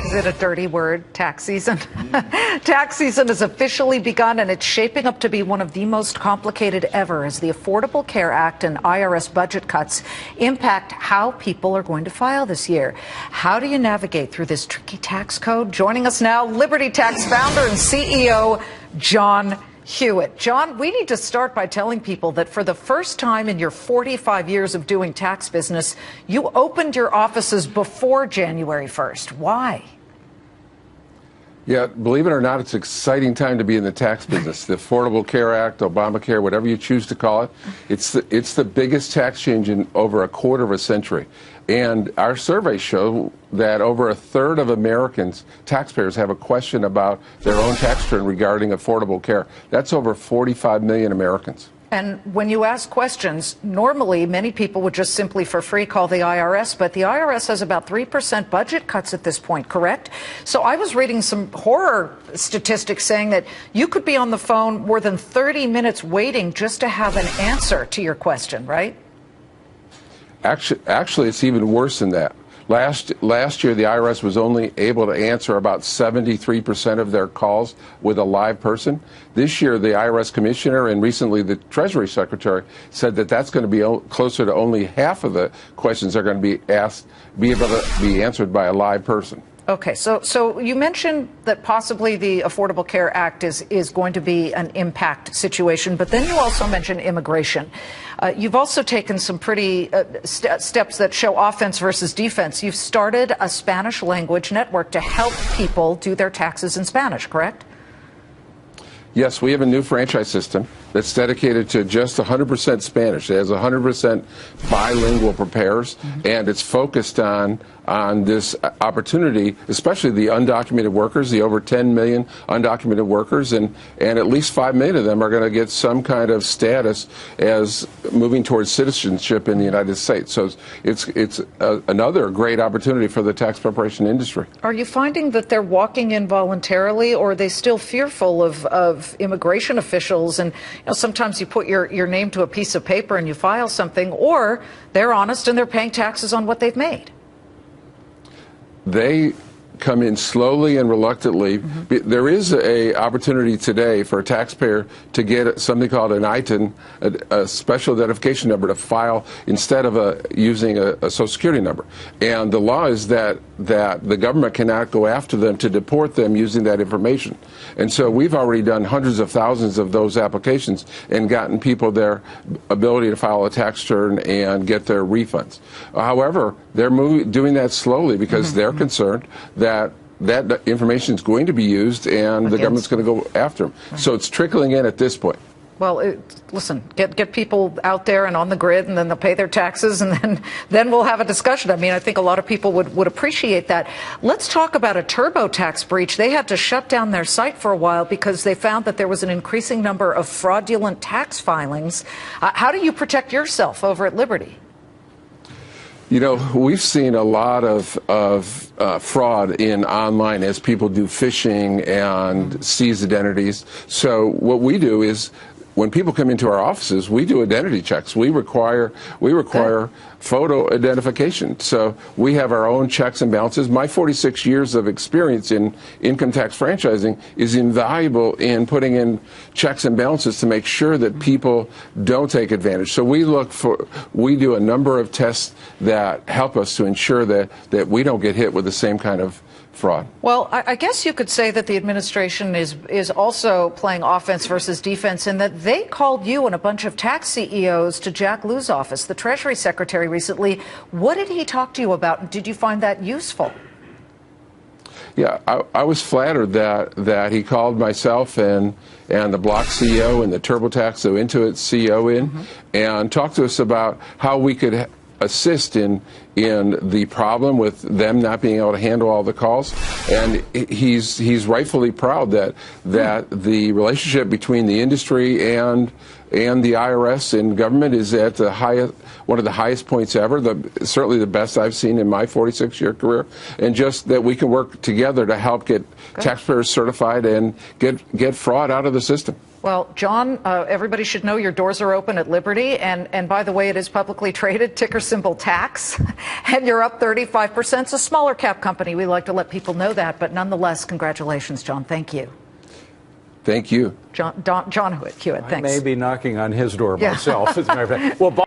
Is it a dirty word, tax season? Tax season has officially begun, and it's shaping up to be one of the most complicated ever as the Affordable Care Act and IRS budget cuts impact how people are going to file this year. How do you navigate through this tricky tax code? Joining us now, Liberty Tax founder and CEO John Hewitt. John, we need to start by telling people that for the first time in your 45 years of doing tax business, you opened your offices before January 1st. Why? Yeah, believe it or not, it's an exciting time to be in the tax business. The Affordable Care Act, Obamacare, whatever you choose to call it, it's the biggest tax change in over a quarter of a century. And our surveys show that over a third of Americans, taxpayers, have a question about their own tax return regarding affordable care. That's over 45 million Americans. And when you ask questions, normally many people would just simply for free call the IRS, but the IRS has about 3% budget cuts at this point, correct? So I was reading some horror statistics saying that you could be on the phone more than 30 minutes waiting just to have an answer to your question, right? Actually, it's even worse than that. Last year, the IRS was only able to answer about 73% of their calls with a live person. This year, the IRS commissioner and recently the Treasury secretary said that that's going to be closer to only half of the questions are going to be able to be answered by a live person. Okay, so you mentioned that possibly the Affordable Care Act is going to be an impact situation, but then you also mentioned immigration. You've also taken some pretty steps that show offense versus defense. You've started a Spanish language network to help people do their taxes in Spanish, correct? Yes, we have a new franchise system that's dedicated to just 100% Spanish. It has 100% bilingual preparers, and it's focused on this opportunity, especially the undocumented workers, the over 10 million undocumented workers, and at least 5 million of them are going to get some kind of status as moving towards citizenship in the United States. So it's another great opportunity for the tax preparation industry. Are you finding that they're walking in voluntarily, or are they still fearful of immigration officials? And sometimes you put your name to a piece of paper and you file something, or they're honest and they're paying taxes on what they've made. They come in slowly and reluctantly. There is an opportunity today for a taxpayer to get something called an ITIN, a special identification number, to file instead of using a Social Security number. And the law is that the government cannot go after them to deport them using that information. And so we've already done hundreds of thousands of those applications and gotten people their ability to file a tax return and get their refunds. However, they're doing that slowly because they're concerned that information is going to be used and the government's going to go after them. So it's trickling in at this point. Well, listen, get people out there and on the grid, and then they'll pay their taxes, and then we'll have a discussion. I mean, I think a lot of people would appreciate that. Let's talk about a TurboTax breach. They had to shut down their site for a while because they found that there was an increasing number of fraudulent tax filings. How do you protect yourself over at Liberty? You know, we've seen a lot of fraud in online as people do phishing and seize identities. So what we do is, when people come into our offices, we do identity checks. We require photo identification. So we have our own checks and balances. My 46 years of experience in income tax franchising is invaluable in putting in checks and balances to make sure that people don't take advantage. So we do a number of tests that help us to ensure that we don't get hit with the same kind of fraud. Well, I guess you could say that the administration is also playing offense versus defense, in that they called you and a bunch of tax CEOs to Jack Lew's office, the Treasury Secretary, recently. What did he talk to you about? Did you find that useful? Yeah, I was flattered that he called myself and the Block CEO and the TurboTax, so Intuit CEO and talked to us about how we could assist in the problem with them not being able to handle all the calls. And he's rightfully proud that the relationship between the industry and the IRS and government is at one of the highest points ever, certainly the best I've seen in my 46-year career, and just that we can work together to help get taxpayers certified and get fraud out of the system. Well, John, everybody should know your doors are open at Liberty. And by the way, it is publicly traded, ticker symbol TAX. And you're up 35%. It's a smaller cap company. We like to let people know that. But nonetheless, congratulations, John. Thank you. Thank you. John Hewitt, thanks. I may be knocking on his door myself, as a matter of fact. Well,